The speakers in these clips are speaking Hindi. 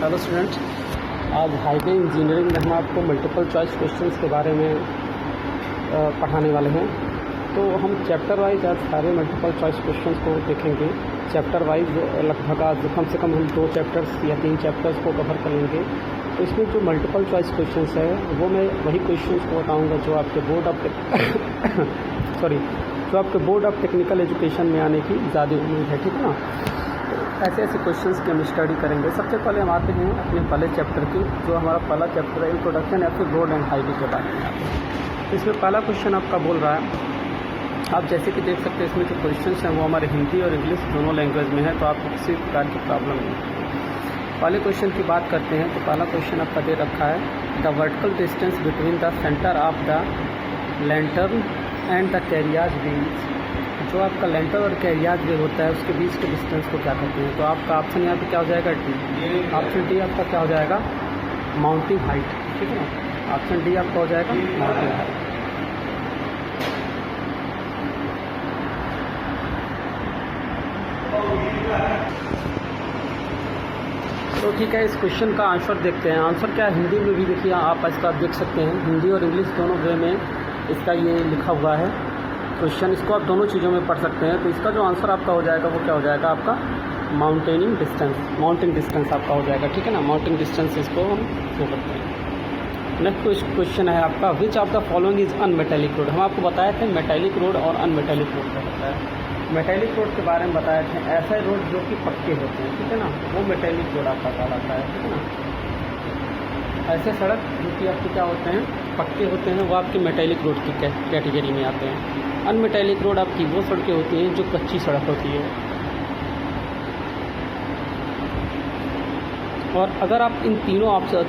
हेलो स्टूडेंट, आज हाईवे इंजीनियरिंग में हम आपको मल्टीपल चॉइस क्वेश्चंस के बारे में पढ़ाने वाले हैं। तो हम चैप्टर वाइज आज सारे मल्टीपल चॉइस क्वेश्चंस को देखेंगे। चैप्टर वाइज लगभग आज कम से कम हम 2 चैप्टर्स या 3 चैप्टर्स को कवर कर लेंगे। तो इसमें जो मल्टीपल चॉइस क्वेश्चंस है वो मैं वही क्वेश्चंस को बताऊँगा जो आपके बोर्ड ऑफ टेक्निकल एजुकेशन में आने की ज़्यादा उम्मीद है, ठीक है ना। ऐसे ऐसे क्वेश्चंस की हम स्टडी करेंगे। सबसे पहले हम आते हैं अपने पहले चैप्टर की, जो हमारा पहला चैप्टर है introduction of road and highway के बारे में आते हैं। इसमें पहला क्वेश्चन आपका बोल रहा है, आप जैसे कि देख सकते हैं इसमें जो क्वेश्चंस हैं वो हमारे हिंदी और इंग्लिश दोनों लैंग्वेज में है, तो आपको किसी प्रकार की प्रॉब्लम नहीं। पहले क्वेश्चन की बात करते हैं। तो पहला क्वेश्चन आपका दे रखा है, the vertical distance between the centre of the lantern and the carriage wheels. जो आपका लेंटर और कैरियाज व्हील होता है उसके बीच के डिस्टेंस को क्या कहते हैं। तो आपका ऑप्शन यहाँ पे क्या हो जाएगा, डी। ऑप्शन डी आपका क्या हो जाएगा, माउंटिंग हाइट, ठीक है ना। ऑप्शन डी आपका हो जाएगा माउंटिंग हाइट। तो ठीक है, इस क्वेश्चन का आंसर देखते हैं। आंसर क्या है हिंदी में भी देखिए, आप इसका देख सकते हैं हिंदी और इंग्लिश दोनों वे में इसका ये लिखा हुआ है क्वेश्चन। इसको आप दोनों चीज़ों में पढ़ सकते हैं। तो इसका जो आंसर आपका हो जाएगा वो क्या हो जाएगा, आपका माउंटेनिंग डिस्टेंस आपका हो जाएगा, ठीक है ना। माउंटेन डिस्टेंस इसको हम शो करते हैं। नेक्स्ट क्वेश्चन है आपका, which of the following is unmetallic road. हम आपको बताए थे मेटेलिक रोड और अनमेटेलिक रोड क्या होता है। मेटेलिक रोड के बारे में बताए थे ऐसे रोड जो कि पक्के होते हैं, ठीक है ना, वो मेटेलिक रोड आपका कहलाता है, ठीक है ना। ऐसे सड़क जो कि आपके क्या होते हैं, पक्के होते हैं, वो आपके मेटेलिक रोड की कैटेगरी में आते हैं। अनमेटेलिक रोड आपकी वो सड़कें होती हैं जो कच्ची सड़क होती है। और अगर आप इन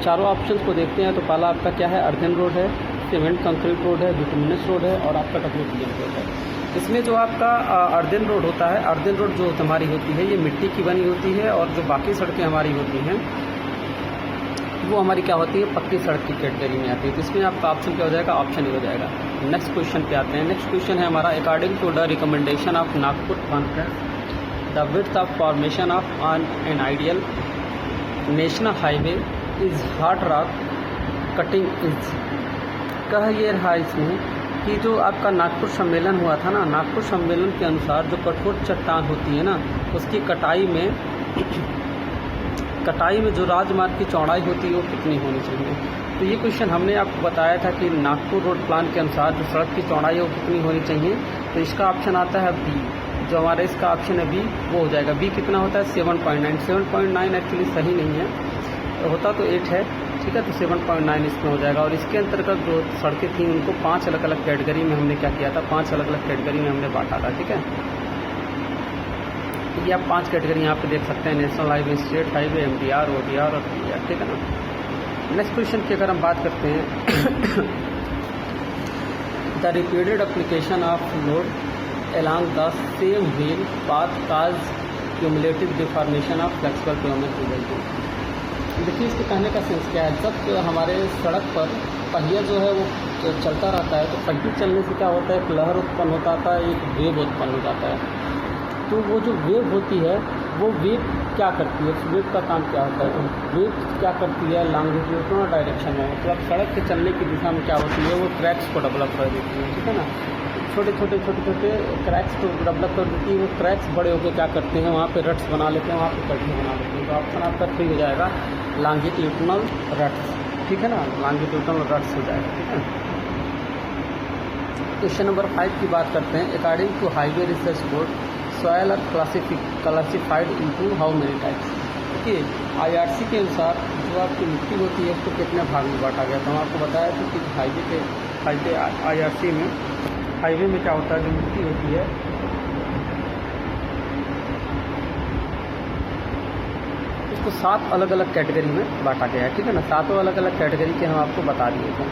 चारों ऑप्शंस को देखते हैं तो पहला आपका क्या है, अर्धन रोड है, सीमेंट कंक्रीट रोड है, बिटुमिनस रोड है और आपका WTM रोड है। इसमें जो आपका अर्धन रोड होता है, अर्धन रोड जो हमारी होती है ये मिट्टी की बनी होती है, और जो बाकी सड़कें हमारी होती हैं वो हमारी क्या होती है, पक्की सड़क की कैटेगरी में आती है। तो इसमें आपका ऑप्शन क्या हो जाएगा, ऑप्शन ही हो जाएगा। नेक्स्ट क्वेश्चन पे आते हैं। नेक्स्ट क्वेश्चन है हमारा, according to the recommendation of Nagpur conference the width of formation of an ideal national highway is hard rock cutting is. कह ये रहा इसमें कि जो आपका नागपुर सम्मेलन हुआ था ना, नागपुर सम्मेलन के अनुसार जो कठोर चट्टान होती है ना, उसकी कटाई में जो राजमार्ग की चौड़ाई होती है वो कितनी होनी चाहिए। तो ये क्वेश्चन हमने आपको बताया था कि नागपुर रोड प्लान के अनुसार जो सड़क की चौड़ाई है वो कितनी होनी चाहिए। तो इसका ऑप्शन आता है बी, जो हमारा इसका ऑप्शन है बी वो हो जाएगा। बी कितना होता है, 7.9। 7.9 एक्चुअली सही नहीं है, तो होता तो 8 है, ठीक है। तो 7.9 इसमें हो जाएगा। और इसके अंतर्गत जो सड़कें थी उनको 5 अलग अलग कैटेगरी में हमने क्या किया था, 5 अलग अलग कैटेगरी में हमने बांटा था, ठीक है। ये आप 5 कैटेगरी यहाँ पे देख सकते हैं, national highway, state highway, MDR, ODR और PDR, ठीक है ना। नेक्स्ट क्वेश्चन की अगर हम बात करते हैं, the repeated application of load along the same wheel path cause cumulative deformation of flexible plumage result। देखिए इसके कहने का सेंस क्या है, जब हमारे सड़क पर पहिया जो है वो चलता रहता है तो पहिए चलने से क्या होता है, एक लहर उत्पन्न होता है, एक वेव उत्पन्न हो जाता है। तो वो जो वेव होती है वो वेव क्या करती है, उस वेव का काम क्या होता है, तो वेव क्या करती है, लॉन्गिट्यूडिनल डायरेक्शन में, मतलब सड़क के चलने की दिशा में क्या होती है, वो ट्रैक्स को डेवलप कर देती है, ठीक है ना। छोटे छोटे क्रैक्स को डेवलप कर देती है। वो क्रैक्स बड़े होकर क्या करते हैं, वहाँ पे रट्स बना लेते हैं, वहाँ पे गड्ढे बना लेते हैं। तो ऑप्शन आपका 3 हो जाएगा, लॉन्गिट्यूडिनल रट्स, ठीक है ना, लॉन्गिट्यूडिनल रट्स हो जाएगा, ठीक है। क्वेश्चन नंबर 5 की बात करते हैं। According to highway research board soil are classified into how many types. देखिए IRC के अनुसार जो आपकी मिट्टी होती है उसको कितने भाग में बांटा गया था। हम आपको बताया था कि हाईवे IRC में हाईवे में क्या होता है, जो मिट्टी होती है उसको 7 अलग अलग कैटेगरी में बांटा गया है, ठीक है ना। 7 अलग अलग कैटेगरी के हम आपको बता दिए थे।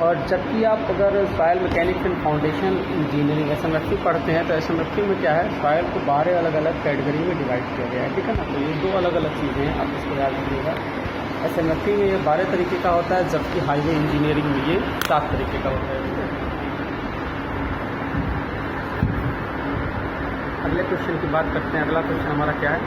और जबकि आप अगर soil mechanics and foundation engineering SMFT पढ़ते हैं तो SMFT में क्या है, सॉयल को 12 अलग अलग कैटेगरी में डिवाइड किया गया है, ठीक है ना। तो ये 2 अलग अलग चीज़ें हैं, आप इसको याद रखिएगा। SMFT में ये 12 तरीके का होता है, जबकि हाईवे इंजीनियरिंग में ये 7 तरीके का होता है, ठीक है। अगले क्वेश्चन की बात करते हैं। अगला क्वेश्चन हमारा क्या है,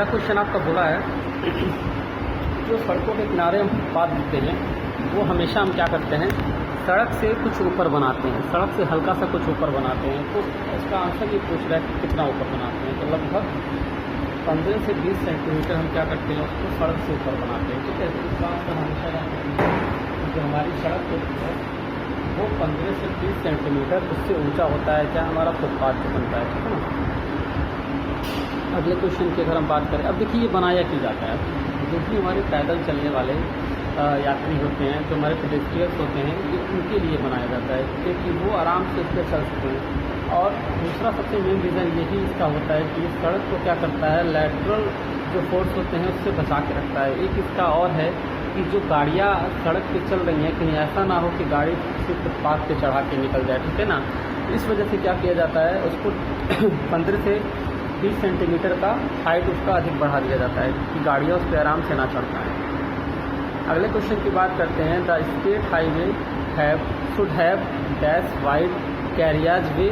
अगला क्वेश्चन आपका बोला है जो सड़कों के किनारे हम फुटपाथ देते हैं वो हमेशा हम क्या करते हैं, सड़क से कुछ ऊपर बनाते हैं, सड़क से हल्का सा कुछ ऊपर बनाते हैं। तो इसका आंसर ये पूछ रहा है कि कितना ऊपर बनाते हैं। तो लगभग 15 से 20 सेंटीमीटर हम क्या करते हैं, उसको सड़क से ऊपर बनाते हैं। ठीक है, तो इसका आंसर हमेशा जो हमारी सड़क होती है वो 15 से 30 सेंटीमीटर उससे ऊंचा होता है क्या, हमारा फुटपाथ जो बनता है। ठीक है ना। अगले क्वेश्चन की अगर हम बात करें, अब देखिए ये बनाया क्यों जाता है। जो भी हमारे पैदल चलने वाले यात्री होते हैं, जो हमारे पेडेस्ट्रियंस होते हैं, ये उनके लिए बनाया जाता है क्योंकि वो आराम से उस पर चल सकते हैं। और दूसरा सबसे मेन रीज़न यही इसका होता है कि सड़क को क्या करता है, लैटरल जो फोर्स होते हैं उससे बचा के रखता है। एक इसका और है कि जो गाड़ियाँ सड़क पे चल रही हैं कहीं ऐसा ना हो कि गाड़ी सिर्फ फुटपाथ पे चढ़ा के निकल जाए। ठीक है ना। इस वजह से क्या किया जाता है, उसको 15 से 20 सेंटीमीटर का हाइट उसका अधिक बढ़ा दिया जाता है कि गाड़ियाँ उस पर आराम से ना चढ़ पाएँ। अगले क्वेश्चन की बात करते हैं। The state highway should have dash wide carriageway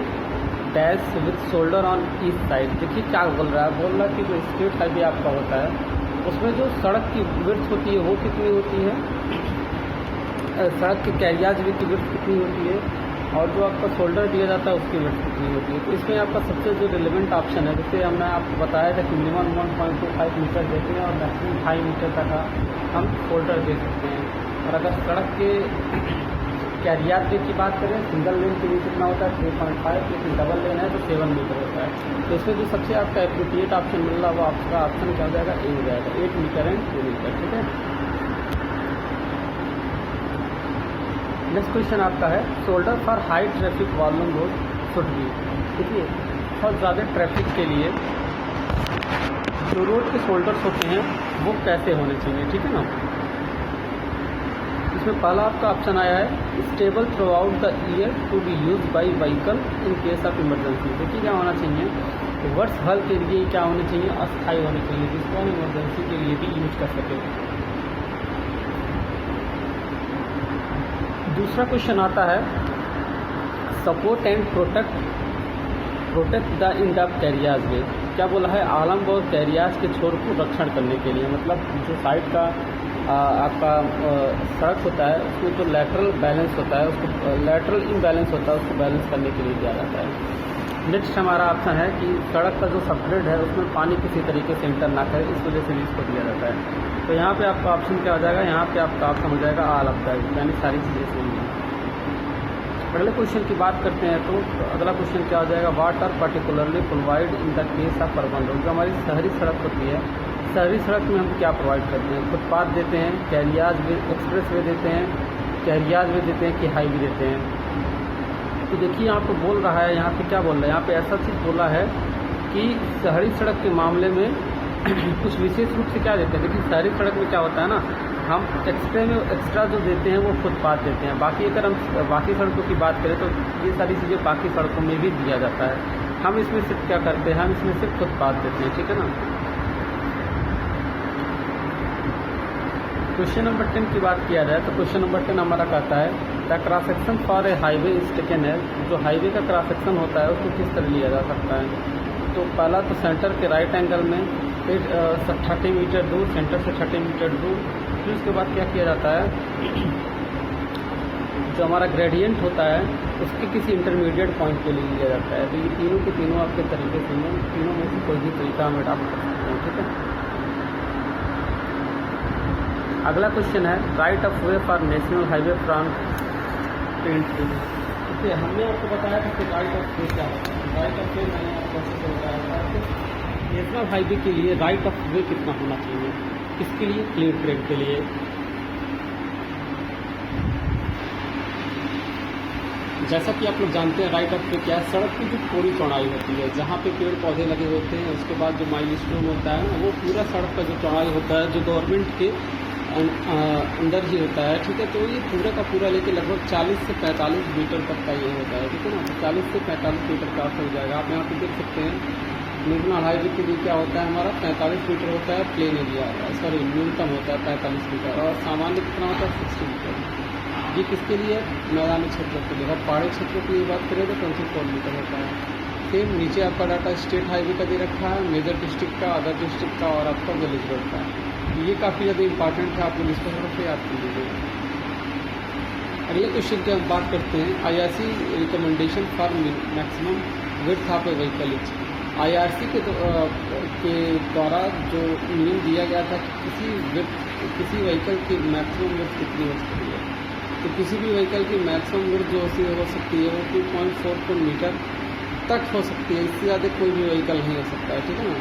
dash with shoulder on east side. देखिए क्या बोल रहा है, बोल रहा है कि जो स्टेट हाईवे आपका होता है उसमें जो सड़क की विड्थ होती है वो कितनी होती है, सड़क के कैरियाज वे की विड्थ कितनी होती है, और जो आपका शोल्डर दिया जाता है उसकी विड्थ कितनी होती है। तो इसमें आपका सबसे जो रिलेवेंट ऑप्शन है, जैसे हमने आपको बताया था कि मिनिमम 1.25 मीटर देते हैं और मैक्सिमम 2.5 मीटर तक हम शोल्डर दे सकते हैं। और अगर सड़क के कैरियाज वे की बात करें, सिंगल लेन के लिए कितना होता है 3.5, लेकिन डबल लेन है तो 7 मीटर होता है। तो इसमें जो सबसे आपका एप्रोप्रिएट ऑप्शन मिल रहा है वो आपका ऑप्शन क्या हो जाएगा, ए हो जाएगा, 8 मीटर एंड 2 मीटर। ठीक है। नेक्स्ट क्वेश्चन आपका है, shoulder for high traffic volume road should be. देखिए बहुत ज़्यादा ट्रैफिक के लिए जो रोड के शोल्डर्स होते हैं वो कैसे होने चाहिए। ठीक है ना। इसमें पहला आपका ऑप्शन आया है stable throughout the year to be use by vehicle in case of emergency. देखिए क्या होना चाहिए, वर्ष भर के लिए क्या होने चाहिए, अस्थायी होने चाहिए, जिसको हम इमरजेंसी के लिए भी यूज कर सकें। दूसरा क्वेश्चन आता है support and protect the in the carriageway. क्या बोला है, आलम और कैरियाज के छोर को रक्षण करने के लिए, मतलब जो साइड का आपका सड़क होता है उसमें जो लेटरल बैलेंस होता है, उसको लेटरल इम्बैलेंस होता है, उसको बैलेंस करने के लिए दिया जाता है। नेक्स्ट हमारा ऑप्शन है कि सड़क का जो सबग्रेड है उसमें पानी किसी तरीके से इंटर ना करे, इस वजह से भी इसको दिया जाता है। तो यहाँ पे आपका ऑप्शन क्या हो जाएगा, यहाँ पे आपका ऑप्शन हो जाएगा ऑल ऑफ दैट, यानी सारी चीज़ें सही हैं। अगले क्वेश्चन की बात करते हैं तो अगला क्वेश्चन क्या हो जाएगा, what are particularly provide in the case of urban road. जो हमारी शहरी सड़क होती है, शहरी सड़क में हम क्या प्रोवाइड करते हैं, फुटपाथ देते हैं, कैरियाज वे, एक्सप्रेस वे देते हैं, कैरियाज वे देते हैं कि हाईवे देते हैं। तो देखिए यहाँ पे बोल रहा है, यहाँ पे क्या बोल रहा है, यहाँ पे ऐसा चीज़ बोला है कि शहरी सड़क के मामले में कुछ विशेष रूप से क्या देते हैं। देखिए शहरी सड़क में क्या होता है ना, हम एक्स्ट्रा जो देते हैं वो फुटपाथ देते हैं। बाकी अगर हम बाकी सड़कों की बात करें तो ये सारी चीज़ें बाकी सड़कों में भी दिया जाता है। हम इसमें सिर्फ क्या करते हैं, हम इसमें सिर्फ फुटपाथ देते हैं। ठीक है ना। क्वेश्चन नंबर 10 की बात किया जाए तो क्वेश्चन नंबर 10 हमारा कहता है the cross section for a highway is taken है। जो हाईवे का क्रॉस सेक्शन होता है उसको किस तरह लिया जा सकता है। तो पहला तो सेंटर के राइट एंगल में, फिर 30 मीटर दूर, सेंटर से 30 मीटर दूर, फिर उसके बाद क्या किया जाता है, जो हमारा ग्रेडियंट होता है उसके किसी इंटरमीडिएट पॉइंट के लिए लिया जाता है। तो ये तीनों के तीनों आपके तरीके से हैं, तीनों में से कोई भी तरीका हम अडॉप्ट कर सकते हैं। ठीक है। अगला क्वेश्चन है right of way for national highway front print. देखिए हमने आपको बताया था कि राइट ऑफ वे क्या होता है। राइट ऑफ वे मैंने आपको अच्छे से बताया था कि नेशनल हाईवे के लिए राइट ऑफ वे कितना होना चाहिए, किसके लिए, क्लीन ट्रेड के लिए। जैसा कि आप लोग जानते हैं राइट ऑफ वे क्या है, सड़क की जो पूरी चौड़ाई होती है, जहाँ पे पेड़ पौधे लगे होते हैं, उसके बाद जो माइलस्टोन होता है वो पूरा सड़क का जो चौड़ाई होता है जो गवर्नमेंट के अंदर ही होता है। ठीक है। तो ये पूरा का पूरा लेके लगभग 40 से 45 मीटर तक का ये होता है। ठीक है ना। तो 40 से 45 मीटर का हो जाएगा। आप यहाँ पे देख सकते हैं नेशनल हाईवे के लिए क्या होता है, हमारा 45 मीटर होता है प्लेन एरिया, सॉरी न्यूनतम होता है 45 मीटर, और सामान्य कितना होता है 60 मीटर। ये किसके लिए, मैदानी क्षेत्रों के लिए। और पहाड़ी क्षेत्रों की बात करें तो 24 मीटर होता है। सेम नीचे आपका डाटा स्टेट हाईवे का दे रखा है, मेजर डिस्ट्रिक्ट का, अदर डिस्ट्रिक्ट का और आपका विलेज रोड का। ये काफ़ी ज़्यादा इंपॉर्टेंट है, आप लोग इसको थोड़ा सा याद कर लीजिएगा। अगले क्वेश्चन की हम बात करते हैं IRC recommendation for maximum width of A vehicle is. IRC के द्वारा जो नियम दिया गया था कि किसी व्हीकल की मैक्सिमम विड्थ कितनी हो सकती है, तो किसी भी व्हीकल की मैक्सिमम विड्थ जो हो सकती है वो 2.44 मीटर तक हो सकती है, इससे ज़्यादा कोई भी व्हीकल नहीं हो सकता है, ठीक है ना।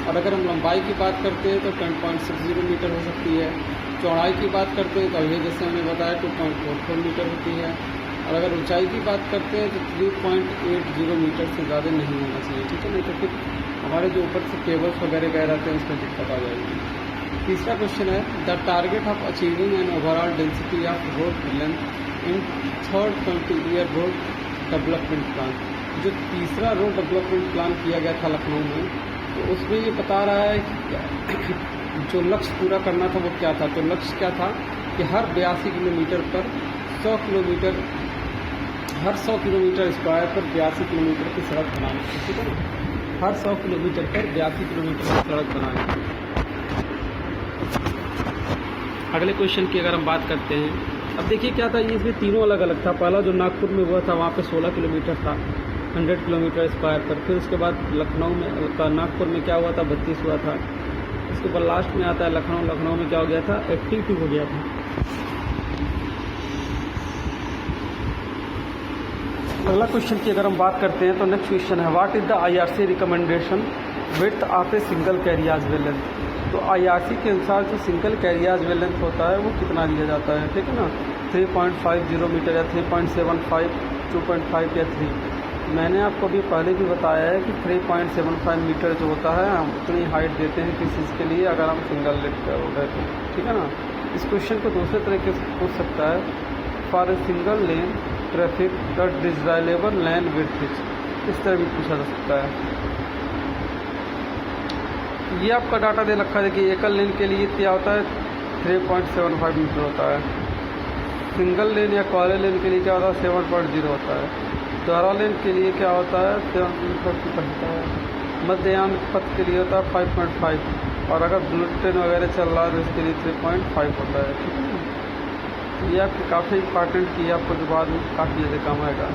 और अगर हम लंबाई की बात करते हैं तो 10.60 मीटर हो सकती है। चौड़ाई की बात करते हैं तो अभी जैसे हमने बताया 2.44 मीटर होती है। और अगर ऊंचाई की बात करते हैं तो 3.80 मीटर से ज़्यादा नहीं होना चाहिए, ठीक है। नहीं तो फिर हमारे जो ऊपर से केबल्स वगैरह गए रहते हैं उसमें दिक्कत आ जाएगी। तीसरा क्वेश्चन है the target of achieving an overall density of road length in third 20-year road development plan. जो तीसरा रोड डेवलपमेंट प्लान किया गया था लखनऊ में, तो उसमें ये बता रहा है कि जो लक्ष्य पूरा करना था वो क्या था। तो लक्ष्य क्या था कि हर 82 किलोमीटर पर 100 किलोमीटर, हर 100 किलोमीटर स्क्वायर पर 82 किलोमीटर की सड़क बनानी थी, ठीक है ना। हर 100 किलोमीटर पर 82 किलोमीटर की सड़क बनानी थी। अगले क्वेश्चन की अगर हम बात करते हैं, अब देखिए क्या था, ये इसमें तीनों अलग अलग था। पहला जो नागपुर में हुआ था वहाँ पे 16 किलोमीटर था 100 किलोमीटर स्क्वायर पर। फिर उसके बाद लखनऊ में, नागपुर में क्या हुआ था 32 हुआ था। उसके बाद लास्ट में आता है लखनऊ में क्या हो गया था 82 हो गया था। अगला क्वेश्चन की अगर हम बात करते हैं तो नेक्स्ट क्वेश्चन है what is the IRC recommendation width of a single carriageway length. तो IRC के अनुसार जो सिंगल कैरियाज वे लेंथ होता है वो कितना दिया जाता है, ठीक है ना। 3.50 मीटर या 3.75, 2.5 या 3। मैंने आपको अभी पहले भी बताया है कि 3.75 मीटर जो होता है हम उतनी हाइट देते हैं किस चीज़ के लिए, अगर हम सिंगल लेन का हो गए तो, ठीक है ना। इस क्वेश्चन को दूसरे तरीके से पूछ सकता है for a single lane traffic the desirable lane width is, इस तरह भी पूछा जा सकता है। ये आपका डाटा दे रखा है कि एकल लेन के लिए क्या होता है 3.75 मीटर होता है, सिंगल लेन या क्वारे लेन के लिए क्या होता है 7.0 होता है, दोहरा लेन के लिए क्या होता है 7.5 होता है, मध्ययान पथ के लिए होता है 5.5 और अगर बुलेट ट्रेन वगैरह चल रहा है तो इसके लिए 3.5 होता है, ठीक है। ये आपकी काफ़ी इंपॉर्टेंट की आपको जो बाद में काफ़ी ज़्यादा काम आएगा।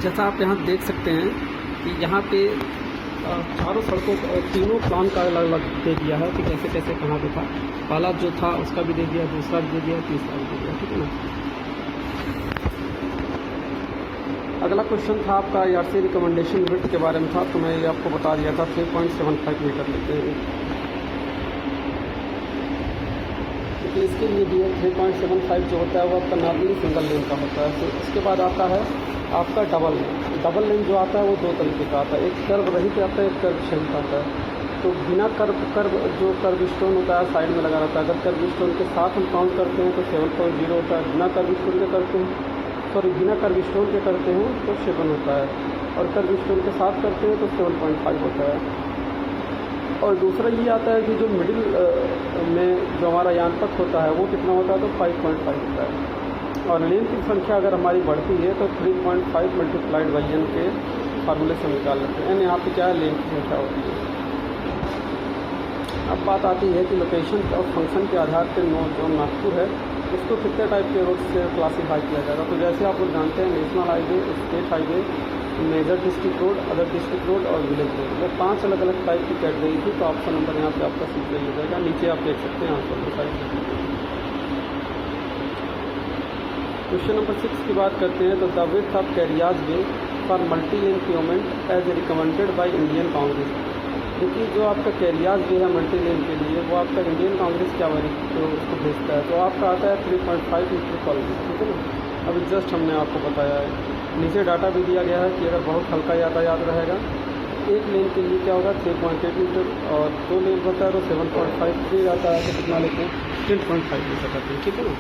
जैसा आप यहाँ देख सकते हैं कि यहाँ पे चारों सड़कों तीनों प्लान का अलग अलग दे दिया है कि कैसे कैसे कहाँ पे था। पहला जो था उसका भी दे दिया, दूसरा भी दे दिया, तीसरा भी दे दिया, ठीक है ना। अगला क्वेश्चन था आपका IRC रिकमेंडेशन विड्थ के बारे में था, तो मैं ये आपको बता दिया था 3.75 मीटर लेते हैं। तो इसके लिए भी 3.75 जो होता है वो आपका नॉर्मली सिंगल लेन का होता है। तो इसके बाद आता है आपका डबल लेन जो आता है वो दो तरीके का आता है, एक कर्व रहित आता है, एक कर्व सहित आता है। तो बिना कर्व जो कर्व स्टोन होता है साइड में लगा रहता है, अगर कर्व स्टोन के साथ हम काउंट करते हैं तो 7.0 होता है, बिना कर्व स्टोन के करते हैं बिना कर्व स्टोन के करते हैं तो 7 होता है, और कर्व स्टोन के साथ करते हैं तो 7.5 होता है। और दूसरा ये आता है कि जो मिडिल में जो हमारा यान पथ होता है वो कितना होता है तो 5.5 होता है। और लेन की संख्या अगर हमारी बढ़ती है तो 3.5 मल्टीप्लाइड बाई n के फार्मूले से निकाल लेते हैं। यहाँ पे क्या है लेन की संख्या होती है। अब बात आती है कि लोकेशन और फंक्शन के आधार पर जो नागपुर है उसको कितने टाइप के रोड से क्लासीफाई किया जाएगा। तो जैसे आप लोग जानते हैं national highway, state highway, major district road, other district road और विलेज रोड, ये 5 अलग अलग टाइप की कैटेगरी थी। तो ऑप्शन नंबर यहाँ पे आपका सीट ले जाएगा, नीचे आप देख सकते हैं आंसर डिसाइड। क्वेश्चन नंबर 6 की बात करते हैं तो the width of carriageway for multi lane pavement as recommended by Indian Congress. क्योंकि जो आपका कैरियाज वे है मल्टी लेन के लिए वो आपका इंडियन कांग्रेस क्या तो उसको भेजता है, तो आपका आता है 3.5 मीटर पर मीटर, ठीक है ना। अभी जस्ट हमने आपको बताया है, नीचे डाटा भी दिया गया है कि अगर बहुत हल्का यातायात रहेगा एक लेन के लिए क्या होगा 3.8 मीटर, और 2 लेन होता है तो 7.5, 3 रहता है तो कितना लेते हैं 10.5 मीटर करते हैं, ठीक है ना।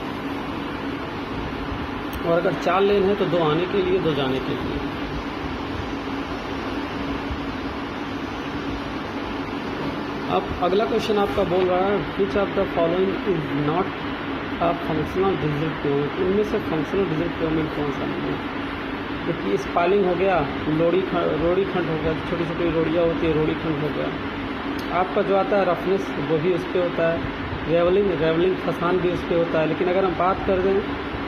और अगर 4 लेन है तो 2 आने के लिए 2 जाने के लिए। अब अगला क्वेश्चन आपका बोल रहा है which of the following is not functional digital payment, इनमें से फंक्शनल डिजिटल पेमेंट कौन सा नहीं है? देखिए स्पालिंग हो गया, रोड़ी खंड हो गया, छोटी छोटी रोड़ियाँ होती है, रोड़ी खंड हो गया। आपका जो आता है रफनेस वो भी उस पर होता है, रेवलिंग फसान भी उस पर होता है। लेकिन अगर हम बात कर दें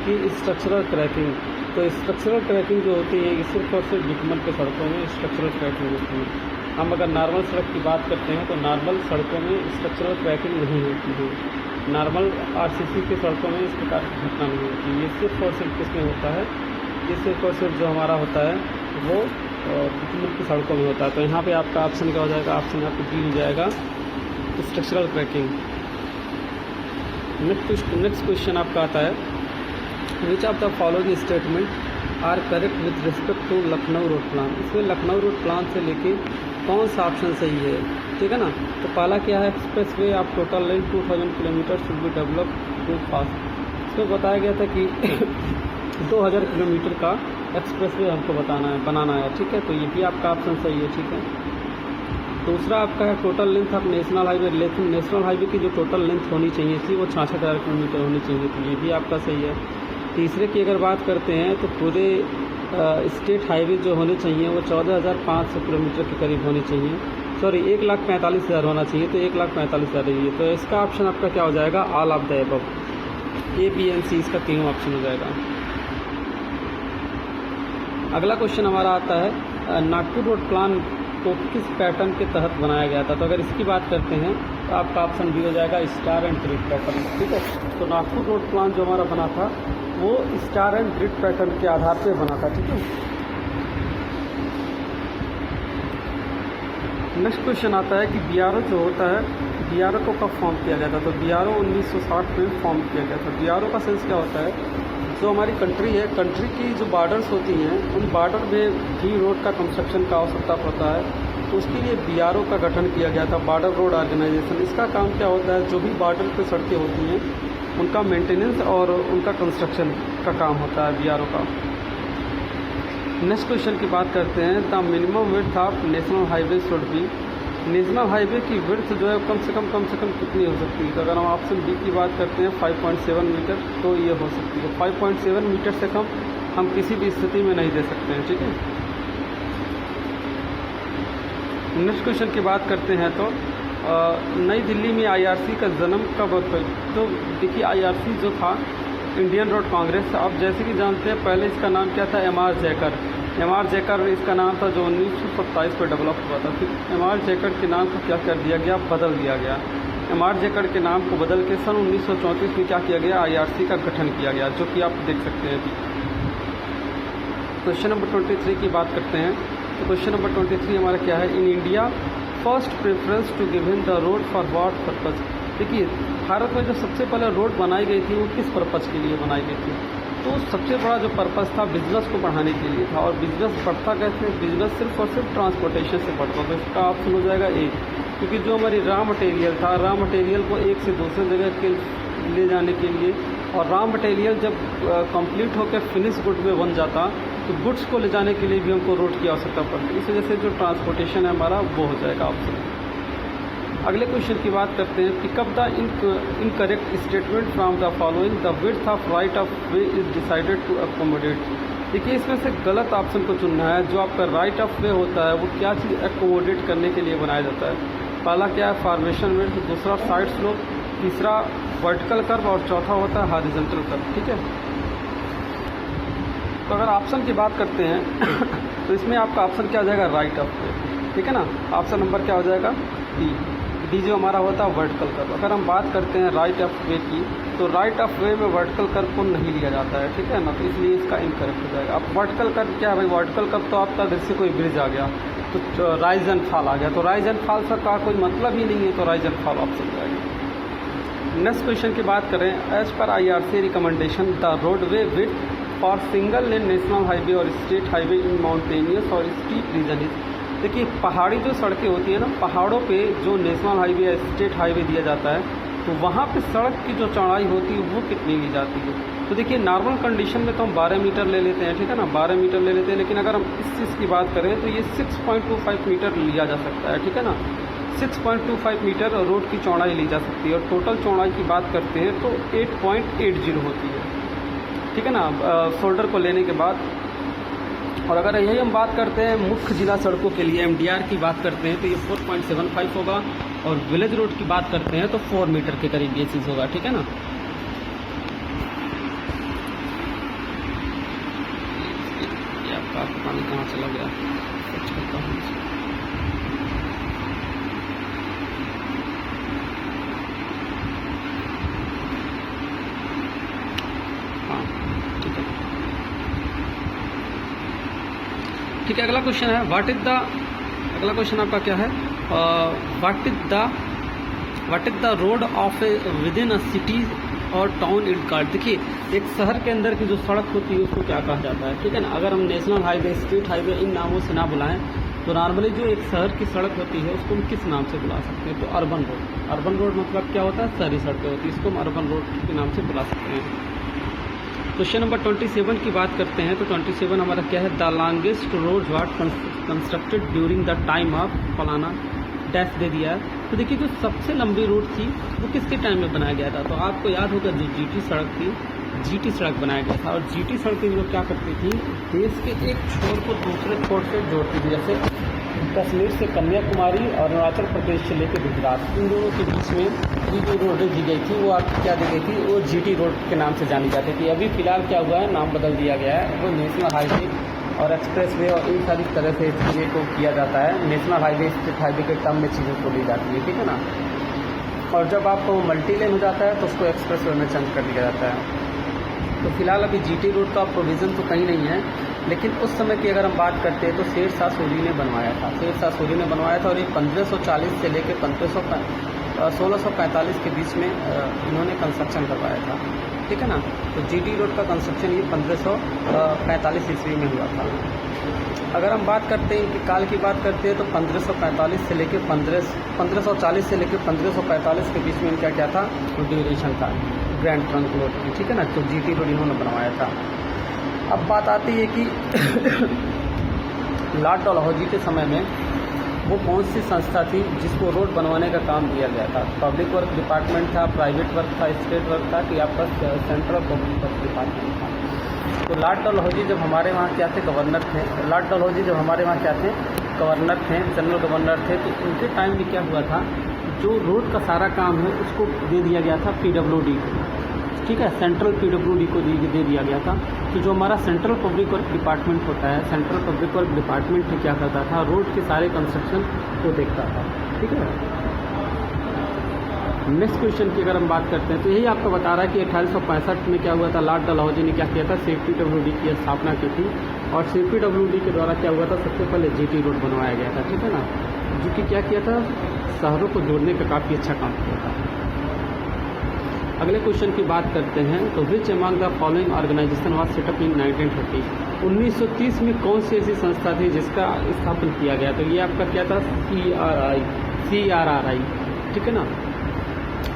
कि स्ट्रक्चरल क्रैकिंग, तो स्ट्रक्चरल क्रैकिंग जो होती है ये सिर्फ और सिर्फ बिटुमन के सड़कों में स्ट्रक्चरल क्रैकिंग होती है। हम अगर नॉर्मल सड़क की बात करते हैं तो नॉर्मल सड़कों में स्ट्रक्चरल क्रैकिंग नहीं होती है, नॉर्मल आरसीसी के सड़कों में इस प्रकार की घटना नहीं होती। ये सिर्फ और सिर्फ किसमें होता है, ये सिर्फ और सिर्फ जो हमारा होता है वो बिटुमन की सड़कों में होता है। तो यहाँ पे आपका ऑप्शन क्या हो जाएगा, ऑप्शन यहाँ पे डी हो जाएगा, स्ट्रक्चरल क्रैकिंग। नेक्स्ट क्वेश्चन आपका आता है, which of the following statement are correct with respect to Lucknow road plan. इसमें लखनऊ रोड प्लान से लेके कौन सा ऑप्शन सही है, ठीक है ना। तो पहला क्या है, expressway of total length 2000 kilometre should be develop to fast. इसमें बताया गया था कि 2000 किलोमीटर का एक्सप्रेस वे हमको बनाना है, ठीक है। तो ये भी आपका ऑप्शन सही है, ठीक है। दूसरा आपका है total length of national highway, लेकिन नेशनल हाईवे की जो टोटल लेंथ होनी चाहिए थी वो 66,000 किलोमीटर होनी चाहिए थी, ये भी आपका सही है। तीसरे की अगर बात करते हैं तो पूरे स्टेट हाईवे जो होने चाहिए वो 14,500 किलोमीटर के करीब होनी चाहिए, सॉरी 1,45,000 होना चाहिए, तो 1,45,000 है। तो इसका ऑप्शन आपका क्या हो जाएगा, all of the above, a b and c इसका तीनों ऑप्शन हो जाएगा। अगला क्वेश्चन हमारा आता है, नागपुर रोड प्लान को किस पैटर्न के तहत बनाया गया था। तो अगर इसकी बात करते हैं तो आपका ऑप्शन भी हो जाएगा स्टार एंड ग्रिड पैटर्न, ठीक है। तो नागपुर रोड प्लान जो हमारा बना था वो स्टार एंड ग्रिड पैटर्न के आधार पे बना था, ठीक है। नेक्स्ट क्वेश्चन आता है कि बीआरओ जो होता है, बीआरओ को कब फॉर्म किया गया था। तो बीआरओ 1960 में फॉर्म किया गया था। बीआरओ का सेंस क्या होता है, जो हमारी कंट्री है, कंट्री की जो बॉर्डर्स होती हैं उन बॉर्डर में भी रोड का कंस्ट्रक्शन का आवश्यकता पड़ता है, तो उसके लिए बीआरओ का गठन किया गया था, बॉर्डर रोड ऑर्गेनाइजेशन। इसका काम क्या होता है, जो भी बॉर्डर पे सड़कें होती हैं उनका मेंटेनेंस और उनका कंस्ट्रक्शन का काम होता है बीआरओ का। नेक्स्ट क्वेश्चन की बात करते हैं, the minimum width of national highway should be. National highway की विड्थ जो है कम से कम कितनी हो सकती है। तो अगर हम ऑप्शन बी की बात करते हैं 5.7 मीटर, तो ये हो सकती है 5.7 मीटर से कम हम किसी भी स्थिति में नहीं दे सकते हैं, ठीक है। नेक्स्ट क्वेश्चन की बात करते हैं तो नई दिल्ली में आईआरसी का जन्म कब हुआ। तो देखिए आईआरसी जो था इंडियन रोड कांग्रेस, आप जैसे कि जानते हैं पहले इसका नाम क्या था, एमआर जैकर इसका नाम था, जो 1927 पर डेवलप हुआ था। फिर एमआर जैकर के नाम को क्या कर दिया गया, बदल दिया गया। एमआर जैकर के नाम को बदल के सन 1934 में क्या किया गया, आईआरसी का गठन किया गया, जो कि आप देख सकते हैं अभी। क्वेश्चन नंबर 23 की बात करते हैं। तो क्वेश्चन नंबर 23 हमारा क्या है, in India first preference to given the road for what purpose. देखिए भारत में जो सबसे पहले रोड बनाई गई थी वो किस पर्पज़ के लिए बनाई गई थी। तो सबसे बड़ा जो पर्पज़ था बिजनेस को बढ़ाने के लिए था, और बिजनेस बढ़ता कैसे, बिजनेस सिर्फ और सिर्फ ट्रांसपोर्टेशन से बढ़ता। तो इसका ऑप्शन हो जाएगा ए, क्योंकि जो हमारी रॉ मटेरियल था, रॉ मटेरियल को एक से दूसरे जगह के ले जाने के लिए, और रॉ मटेरियल जब कंप्लीट होकर फिनिश गुड में बन जाता तो गुड्स को ले जाने के लिए भी हमको रोड की आवश्यकता पड़ती है। इस वजह से जो ट्रांसपोर्टेशन है हमारा वो हो जाएगा ऑप्शन। अगले क्वेश्चन की बात करते हैं, pick up the incorrect statement from the following, the width of right of way is decided to accommodate. देखिए इसमें से गलत ऑप्शन को चुनना है। जो आपका राइट ऑफ वे होता है वो क्या चीज़ अकोमोडेट करने के लिए बनाया जाता है। पहला क्या है, फॉर्मेशन विड्थ, दूसरा साइड स्लोप, तीसरा वर्टिकल कर्व, और चौथा होता है हॉरिजॉन्टल कर्व, ठीक है। तो अगर ऑप्शन की बात करते हैं तो इसमें आपका ऑप्शन क्या हो जाएगा, राइट ऑफ वे, ठीक है ना। ऑप्शन नंबर क्या हो जाएगा, डी जो हमारा होता है वर्टिकल कर्व। अगर हम बात करते हैं राइट ऑफ वे की, तो राइट ऑफ वे में वर्टिकल कर्व को नहीं लिया जाता है, ठीक है ना। तो इसलिए इसका इनकरेक्ट हो जाएगा। अब वर्टिकल कर्व क्या है भाई, वर्टिकल कर्व तो आपका जैसे कोई ब्रिज आ गया तो राइज एंड फॉल आ गया, तो राइज एंड फॉल सर का कोई मतलब ही नहीं है, तो राइज एंड फॉल ऑप्शन हो जाएगा। नेक्स्ट क्वेश्चन की बात करें, एज पर IRC recommendation the roadway width for single lane national highway और स्टेट हाईवे इन माउंटेनियस और स्टीप रीजन इज। देखिए पहाड़ी जो सड़कें होती हैं ना, पहाड़ों पे जो नेशनल हाईवे या स्टेट हाईवे दिया जाता है तो वहाँ पे सड़क की जो चौड़ाई होती है वो कितनी ली जाती है। तो देखिए नॉर्मल कंडीशन में तो हम 12 मीटर ले लेते हैं, ठीक है ना, 12 मीटर ले लेते हैं। लेकिन अगर हम इस चीज़ की बात करें तो ये 6.25 मीटर लिया जा सकता है, ठीक है ना। 6.25 मीटर रोड की चौड़ाई ली जा सकती है, और टोटल चौड़ाई की बात करते हैं तो 8.80 होती है, ठीक है ना, शोल्डर को लेने के बाद। और अगर यही हम बात करते हैं मुख्य जिला सड़कों के लिए MDR की बात करते हैं तो ये 4.75 होगा, और विलेज रोड की बात करते हैं तो 4 मीटर के करीब ये चीज़ होगा, ठीक है ना। ये आपका पानी कहाँ चला गया, हाँ ठीक है, ठीक है। अगला क्वेश्चन है अगला क्वेश्चन आपका क्या है, what is the road of with in a city और टाउन इन कार्ड। देखिए, एक शहर के अंदर की जो सड़क होती है उसको क्या कहा जाता है, ठीक है ना। अगर हम नेशनल हाईवे, स्टेट हाईवे इन नामों से ना बुलाएं तो नॉर्मली जो एक शहर की सड़क होती है उसको हम किस नाम से बुला सकते हैं, तो अर्बन रोड। अर्बन रोड मतलब क्या होता है, शहरी सड़कें होती है, इसको हम अर्बन रोड के नाम से बुला सकते हैं। क्वेश्चन नंबर 27 की बात करते हैं तो 27 हमारा क्या है, the longest road what constructed during the time of फलाना डैश दे दिया है। तो देखिए, जो सबसे लंबी रोड थी वो किसके टाइम में बनाया गया था, तो आपको याद होगा जो GT सड़क थी, GT सड़क बनाया गया था। और GT सड़कें लोग क्या करती थी, देश के एक छोर को दूसरे छोर से जोड़ती थी, जैसे कश्मीर से कन्याकुमारी और अरुणाचल प्रदेश से लेकर गुजरात, इन दोनों के बीच में ये जो रोडें दी गई थी वो आपको क्या दी गई थी, वो GT रोड के नाम से जानी जाती थी। अभी फिलहाल क्या हुआ है, नाम बदल दिया गया है, वो नेशनल हाईवे और एक्सप्रेसवे और इन सारी तरह से चीज़ें को किया जाता है। नेशनल हाईवे, स्टेट हाईवे के टर्म में चीज़ों को ली जाती है, ठीक है ना। और जब आपको मल्टी लेन हो जाता है तो उसको एक्सप्रेसवे में चेंज कर दिया जाता है। तो फिलहाल अभी GT रोड का प्रोविज़न तो कहीं नहीं है, लेकिन उस समय की अगर हम बात करते हैं तो शेरशाह सूरी ने बनवाया था, शेरशाह सूरी ने बनवाया था। और ये 1540 से लेकर 1645 के बीच में इन्होंने कंस्ट्रक्शन करवाया था, ठीक है ना। तो GT रोड का कंस्ट्रक्शन ये 1545 ईस्वी में हुआ था। अगर हम बात करते हैं कि काल की बात करते हैं तो 1545 से लेकर 1540 से लेकर 1545 के बीच में क्या क्या था, ड्यूरेशन था ग्रैंड ट्रंक रोड की, ठीक है ना। तो GT रोड इन्होंने बनवाया था। अब बात आती है कि लॉर्ड डलहौजी के समय में वो कौन सी संस्था थी जिसको रोड बनवाने का काम दिया गया था। पब्लिक वर्क डिपार्टमेंट था, प्राइवेट वर्क था, स्टेट वर्क था, कि आपका सेंट्रल पब्लिक वर्क डिपार्टमेंट था। तो लॉर्ड डलहौजी जब हमारे वहाँ क्या थे, गवर्नर थे। लॉर्ड डलहौजी जब हमारे वहाँ क्या थे, गवर्नर थे, जनरल गवर्नर थे। तो उनके टाइम में क्या हुआ था, जो रोड का सारा काम है उसको दे दिया गया था PWD को, ठीक है, सेंट्रल PWD को दे दिया गया था। तो जो हमारा सेंट्रल पब्लिक वर्क डिपार्टमेंट होता है, सेंट्रल पब्लिक वर्क डिपार्टमेंट क्या करता था, रोड के सारे कंस्ट्रक्शन को देखता था, ठीक है। नेक्स्ट क्वेश्चन की अगर हम बात करते हैं तो यही आपको बता रहा है कि 1865 में क्या हुआ था, लॉर्ड डलहौजी ने क्या किया था, CPWD की स्थापना की थी। और CPWD के द्वारा क्या हुआ था, सबसे पहले GT रोड बनवाया गया था, ठीक है ना, जो कि क्या किया था, शहरों को जोड़ने का काफ़ी अच्छा काम किया था। अगले क्वेश्चन की बात करते हैं तो which among the following organisation was set up in 1930। 1930 में कौन सी ऐसी संस्था थी जिसका स्थापन किया गया, तो ये आपका क्या था, CRRI, ठीक है ना।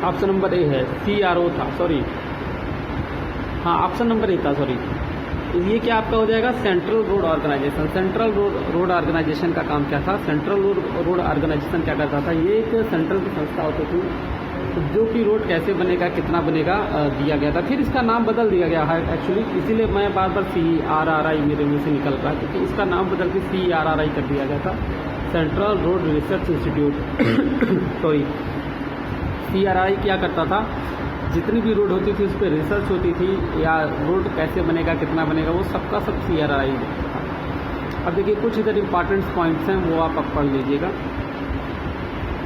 ऑप्शन नंबर ए है, CRO था, सॉरी, हाँ ऑप्शन नंबर ए था, सॉरी। ये क्या आपका हो जाएगा, central road organisation. Central road organisation का काम क्या था, सेंट्रल रोड ऑर्गेनाइजेशन क्या करता था, ये एक सेंट्रल की संस्था होती थी जो कि रोड कैसे बनेगा, कितना बनेगा, दिया गया था। फिर इसका नाम बदल दिया गया है एक्चुअली, इसीलिए मैं बार बार CRRI मेरे मुँह से निकल रहा है, क्योंकि इसका नाम बदल के CRRI कर दिया गया था, central road research institute. Sorry, CRRI क्या करता था, जितनी भी रोड होती थी उस पर रिसर्च होती थी, या रोड कैसे बनेगा, कितना बनेगा, वो सबका सब CRRI देखता था। अब देखिए कुछ इधर इंपॉर्टेंट पॉइंट्स हैं, वो आप पढ़ लीजिएगा,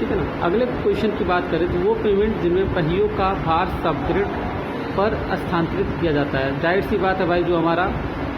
ठीक है ना। अगले क्वेश्चन की बात करें तो वो पेमेंट जिनमें पहियों का भार सबग्रिड पर स्थानांतरित किया जाता है। जाहिर सी बात है भाई, जो हमारा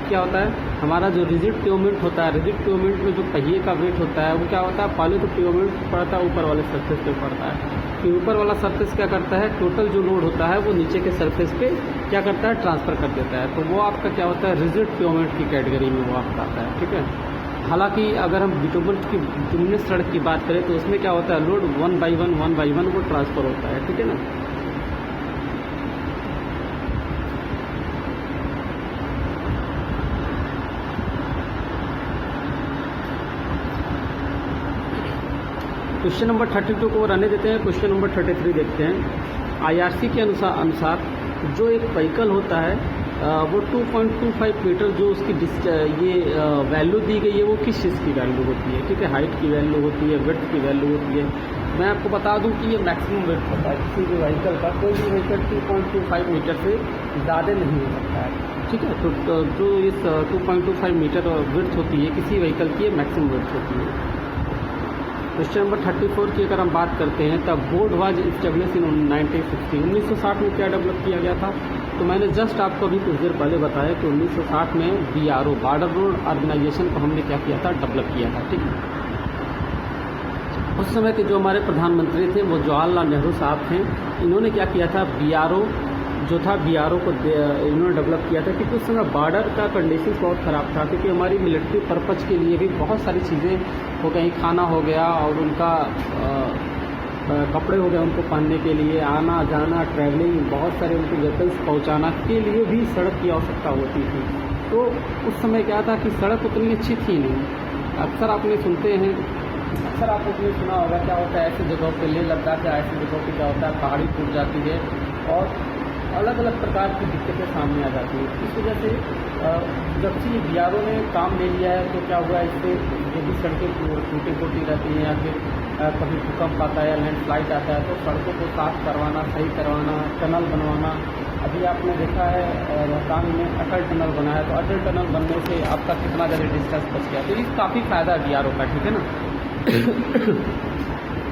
क्या होता है, हमारा जो रिजिड पेमेंट होता है, रिजिड पेमेंट में जो पहिए का वेट होता है वो क्या होता है, पहले तो पेमेंट पड़ता है ऊपर वाले सरफेस पे पड़ता है, कि ऊपर वाला सरफेस क्या करता है, टोटल जो लोड होता है वो नीचे के सरफेस पे क्या करता है, ट्रांसफ़र कर देता है। तो वो आपका क्या होता है, रिजिड पेमेंट की कैटेगरी में वो आपका आता है, ठीक है। हालांकि अगर हम बिटुमिनस सड़क की बात करें तो उसमें क्या होता है, लोड 1 बाई 1 वो ट्रांसफ़र होता है, ठीक है ना। क्वेश्चन नंबर 32 को रहने देते हैं, क्वेश्चन नंबर 33 देखते हैं। IRC के अनुसार जो एक व्हीकल होता है वो 2.25 मीटर जो उसकी वैल्यू दी गई है वो किस चीज़ की वैल्यू होती है, ठीक है, हाइट की वैल्यू होती है, विड्थ की वैल्यू होती है। मैं आपको बता दूं कि ये मैक्सिमम विड्थ होता है किसी भी व्हीकल का, कोई भी व्हीकल 2.25 मीटर से ज़्यादा नहीं हो सकता है, ठीक है। तो जो इस 2.25 मीटर विड्थ होती है किसी व्हीकल की, ये मैक्सिमम विड्थ होती है। क्वेश्चन नंबर 34 की अगर हम बात करते हैं, तब बोर्ड वाज इस्टेब्लिश इन 1960। 1960 में क्या डेवलप किया गया था, तो मैंने जस्ट आपको अभी कुछ देर पहले बताया कि 1960 में BRO बॉर्डर रोड ऑर्गेनाइजेशन को हमने क्या किया था, डेवलप किया था, ठीक है। उस समय के जो हमारे प्रधानमंत्री थे वो जवाहरलाल नेहरू साहब थे। इन्होंने क्या किया था, BRO जो था, BRO को इन्होंने डेवलप किया था, क्योंकि उस समय बॉर्डर का कंडीशन बहुत ख़राब था, क्योंकि हमारी मिलिट्री पर्पज़ के लिए भी बहुत सारी चीज़ें हो गई, खाना हो गया और उनका कपड़े हो गए उनको पहनने के लिए, आना जाना ट्रैवलिंग, बहुत सारे उनको वेपल्स पहुंचाना के लिए भी सड़क की आवश्यकता होती थी। तो उस समय क्या था कि सड़क उतनी अच्छी थी नहीं। अक्सर आपने सुना होगा क्या होता है ऐसी जगहों पे, लेह लद्दाख या ऐसी जगहों पे क्या होता है, पहाड़ी टूट जाती है और अलग अलग प्रकार की दिक्कतें सामने आ जाती हैं। इस वजह से जब से BRO ने काम ले लिया है तो क्या हुआ, इससे जो भी सड़कें टूटी फूटी रहती हैं या फिर कभी भूकंप आता है या लैंडस्लाइड आता है तो सड़कों को साफ करवाना, सही करवाना, टनल बनवाना। अभी आपने देखा है रोहतांग में अटल टनल बना है, तो अटल टनल बनने से आपका कितना ज़्यादा डिस्टेंस बच गया, तो ये काफ़ी फ़ायदा है BRO का, ठीक है ना।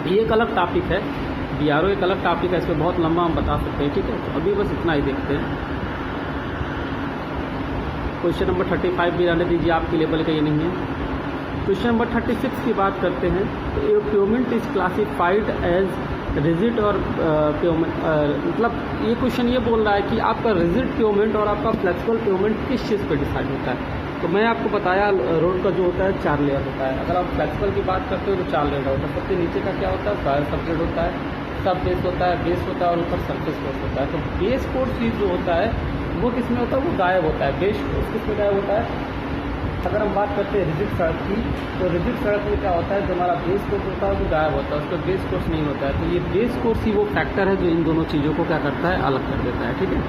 ये एक अलग टॉपिक है, BRO एक अलग टॉपिक है, इस पर बहुत लंबा हम बता सकते हैं, ठीक है। तो अभी बस इतना ही देखते हैं। क्वेश्चन नंबर 35 भी रहने दीजिए, आपके लेवल का ये नहीं है। क्वेश्चन नंबर 36 की बात करते हैं, तो a pavement is classified as rigid or pavement, मतलब ये क्वेश्चन ये बोल रहा है कि आपका रिजिड पेमेंट और आपका फ्लेक्सिबल पेमेंट किस चीज़ पे डिसाइड होता है। तो मैं आपको बताया रोड का जो होता है 4 लेयर होता है। अगर आप फ्लेक्सिबल की बात करते हो तो 4 लेयर होता है। सबसे नीचे का क्या होता है, फायर सब्जेक्ट होता है, सब बेस होता है, बेस होता है और ऊपर सरफेस फोर्स होता है। तो बेस फोर्स चीज़ जो होता है वो किस में होता है, वो गायब होता है। बेस फोर्स किस में गायब होता है। अगर हम बात करते हैं रिजिड सड़क की, तो रिजिड सड़क में क्या होता है, जो हमारा बेस कोर्स होता है वो गायब होता है, उस पर बेस कोर्स नहीं होता है। तो ये बेस कोर्स ही वो फैक्टर है जो इन दोनों चीज़ों को क्या करता है, अलग कर देता है, ठीक है।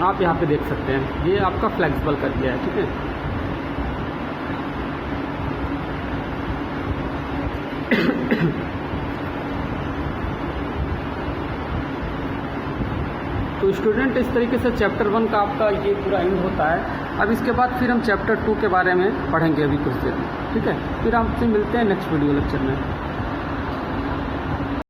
आप यहाँ पे देख सकते हैं, ये आपका फ्लेक्सिबल कर दिया है, ठीक है। तो स्टूडेंट इस तरीके से चैप्टर 1 का आपका ये पूरा एंड होता है। अब इसके बाद फिर हम चैप्टर 2 के बारे में पढ़ेंगे अभी कुछ देर, ठीक है। फिर आपसे मिलते हैं नेक्स्ट वीडियो लेक्चर में।